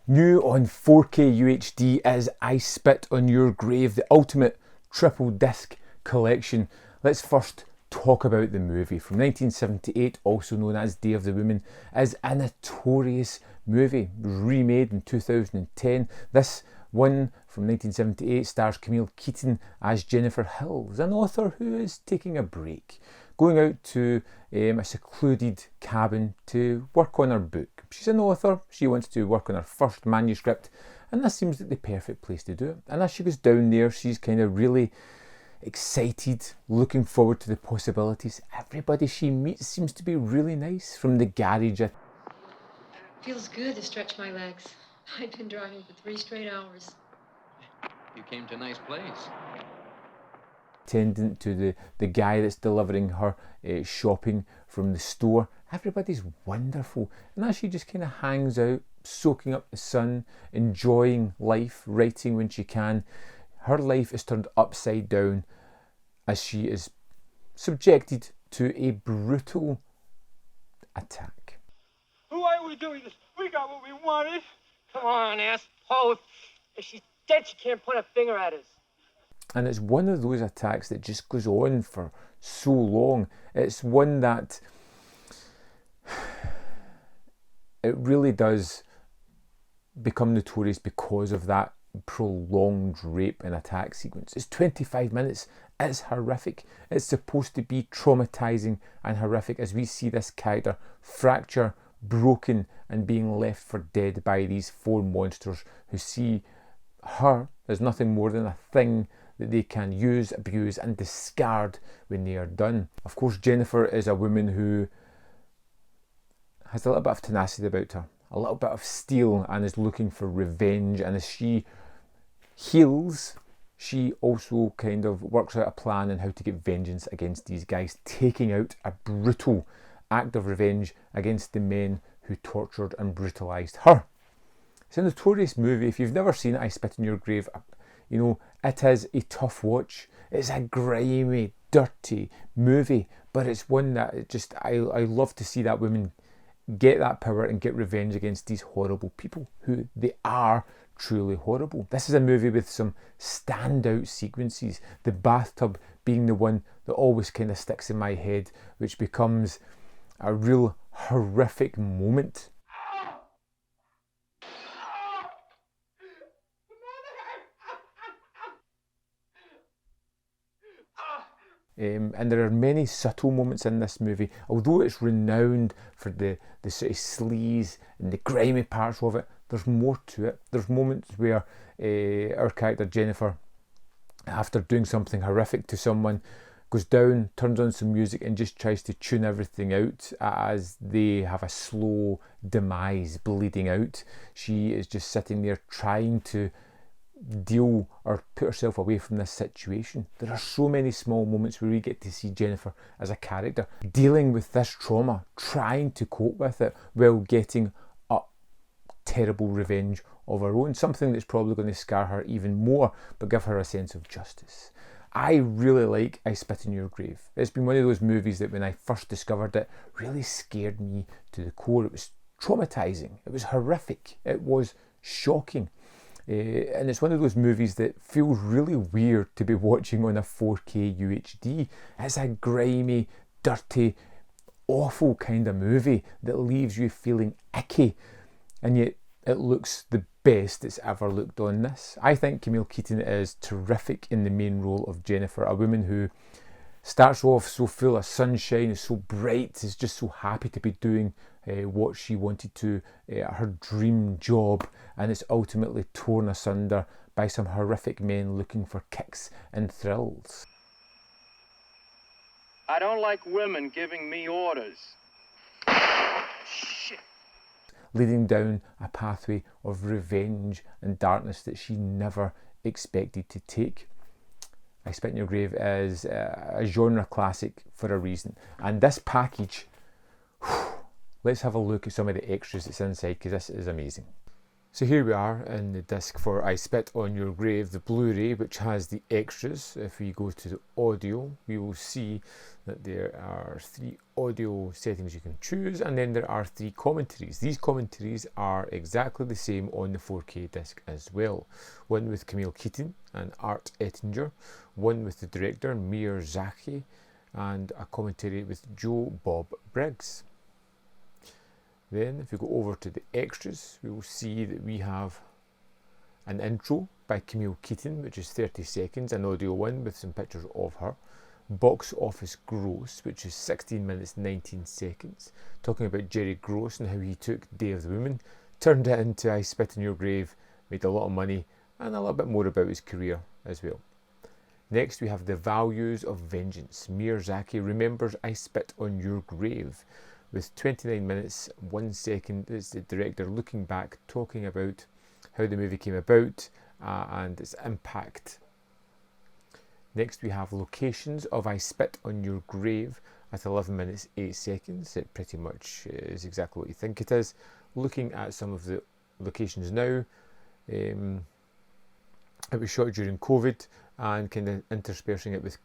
New on 4K UHD is I Spit on Your Grave, the ultimate triple disc collection. Let's first talk about the movie. From 1978, also known as Day of the Woman, is a notorious movie, remade in 2010. This one from 1978 stars Camille Keaton as Jennifer Hills, an author who is taking a break, going out to a secluded cabin to work on her book. She's an author, she wants to work on her first manuscript, and this seems like the perfect place to do it. And as she goes down there, she's kind of really excited, looking forward to the possibilities. Everybody she meets seems to be really nice, from the garage. Feels good to stretch my legs. I've been driving for 3 straight hours. You came to a nice place. Attendant to the guy that's delivering her shopping from the store. Everybody's wonderful, and as she just kind of hangs out, soaking up the sun, enjoying life, writing when she can, her life is turned upside down as she is subjected to a brutal attack. Why are we doing this? We got what we wanted. Come on, asshole. If she's dead, she can't point a finger at us. And it's one of those attacks that just goes on for so long. It's one that it really does become notorious because of that prolonged rape and attack sequence. It's 25 minutes. It's horrific. It's supposed to be traumatizing and horrific as we see this character fracture, broken, and being left for dead by these 4 monsters who see her as nothing more than a thing that they can use, abuse, and discard when they are done. Of course, Jennifer is a woman who has a little bit of tenacity about her, a little bit of steel, and is looking for revenge. And as she heals, she also kind of works out a plan on how to get vengeance against these guys, taking out a brutal act of revenge against the men who tortured and brutalised her. It's a notorious movie. If you've never seen it, I Spit on Your Grave, you know, it is a tough watch. It's a grimy, dirty movie, but it's one that I love to see that woman get that power and get revenge against these horrible people who they are truly horrible. This is a movie with some standout sequences, the bathtub being the one that always kind of sticks in my head, which becomes a real horrific moment. And there are many subtle moments in this movie. Although it's renowned for the sort of sleaze and the grimy parts of it, there's more to it. There's moments where our character Jennifer, after doing something horrific to someone, goes down, turns on some music and just tries to tune everything out as they have a slow demise, bleeding out. She is just sitting there trying to deal or put herself away from this situation. There are so many small moments where we get to see Jennifer as a character dealing with this trauma, trying to cope with it while getting a terrible revenge of her own, something that's probably going to scar her even more but give her a sense of justice. I really like I Spit on Your Grave. It's been one of those movies that when I first discovered it really scared me to the core. It was traumatizing, it was horrific, it was shocking. And it's one of those movies that feels really weird to be watching on a 4K UHD. It's a grimy, dirty, awful kind of movie that leaves you feeling icky, and yet it looks the best it's ever looked on this. I think Camille Keaton is terrific in the main role of Jennifer, a woman who starts off so full of sunshine, is so bright, is just so happy to be doing what she wanted to, her dream job, and it's ultimately torn asunder by some horrific men looking for kicks and thrills. I don't like women giving me orders. Shit. Leading down a pathway of revenge and darkness that she never expected to take. I Spit in Your Grave is a genre classic for a reason. And this package, let's have a look at some of the extras that's inside, because this is amazing. So here we are in the disc for I Spit on Your Grave, the Blu-ray, which has the extras. If we go to the audio, we will see that there are 3 audio settings you can choose, and then there are 3 commentaries. These commentaries are exactly the same on the 4K disc as well. One with Camille Keaton and Art Ettinger, one with the director Mir Zaki, and a commentary with Joe Bob Briggs. Then if we go over to the extras, we will see that we have an intro by Camille Keaton, which is 30 seconds, an audio one with some pictures of her. Box office gross, which is 16 minutes 19 seconds, talking about Jerry Gross and how he took Day of the Woman, turned it into I Spit on Your Grave, made a lot of money, and a little bit more about his career as well. Next we have The Values of Vengeance. Miyazaki remembers I Spit on Your Grave, with 29 minutes 1 second. It's the director looking back, talking about how the movie came about and its impact. Next we have Locations of I Spit on Your Grave at 11 minutes 8 seconds. It pretty much is exactly what you think it is. Looking at some of the locations now, it was shot during COVID and kind of interspersing it with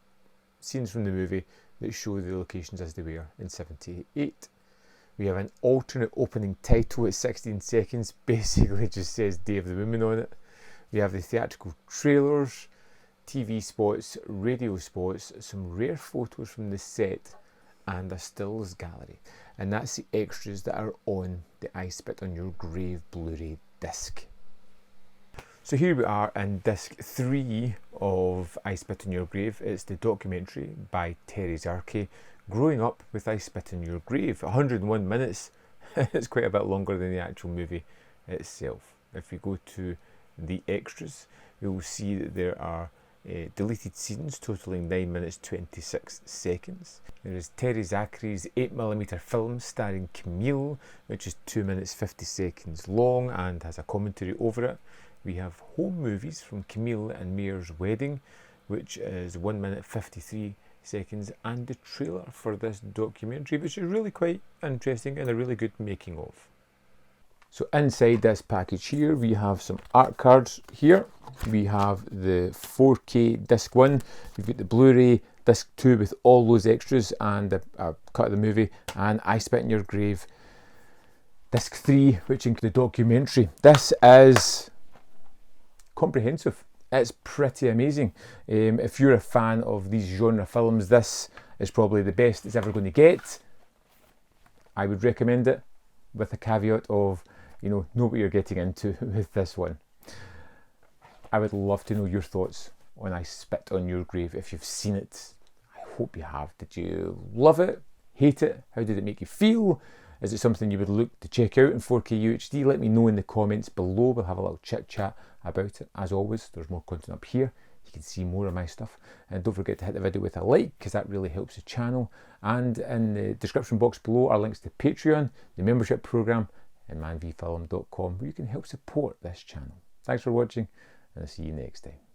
scenes from the movie that show the locations as they were in 78. We have an alternate opening title at 16 seconds, basically just says Day of the Woman on it. We have the theatrical trailers, TV spots, radio spots, some rare photos from the set, and a stills gallery. And that's the extras that are on the I Spit on Your Grave Blu-ray disc. So here we are in disc 3 of I Spit on Your Grave. It's the documentary by Terry Zarke, Growing Up with I Spit on Your Grave. 101 minutes. It's quite a bit longer than the actual movie itself. If we go to the extras, we will see that there are deleted scenes totaling 9 minutes 26 seconds. There is Terry Zachary's 8mm film starring Camille, which is 2 minutes 50 seconds long and has a commentary over it. We have home movies from Camille and Mir's wedding, which is 1 minute 53 seconds, and the trailer for this documentary, which is really quite interesting and a really good making of. So inside this package here, we have some art cards here. We have the 4K disc 1, we've got the Blu-ray disc 2 with all those extras and a cut of the movie, and I Spit in Your Grave disc 3, which includes the documentary. This is comprehensive. It's pretty amazing. If you're a fan of these genre films, this is probably the best it's ever going to get. I would recommend it, with a caveat of, know what you're getting into with this one. I would love to know your thoughts on I Spit on Your Grave. If you've seen it, I hope you have. Did you love it? Hate it? How did it make you feel? Is it something you would look to check out in 4K UHD? Let me know in the comments below. We'll have a little chit chat about it. As always, there's more content up here. You can see more of my stuff. And don't forget to hit the video with a like, because that really helps the channel. And in the description box below are links to Patreon, the membership program, and manvfilm.com, where you can help support this channel. Thanks for watching, and I'll see you next time.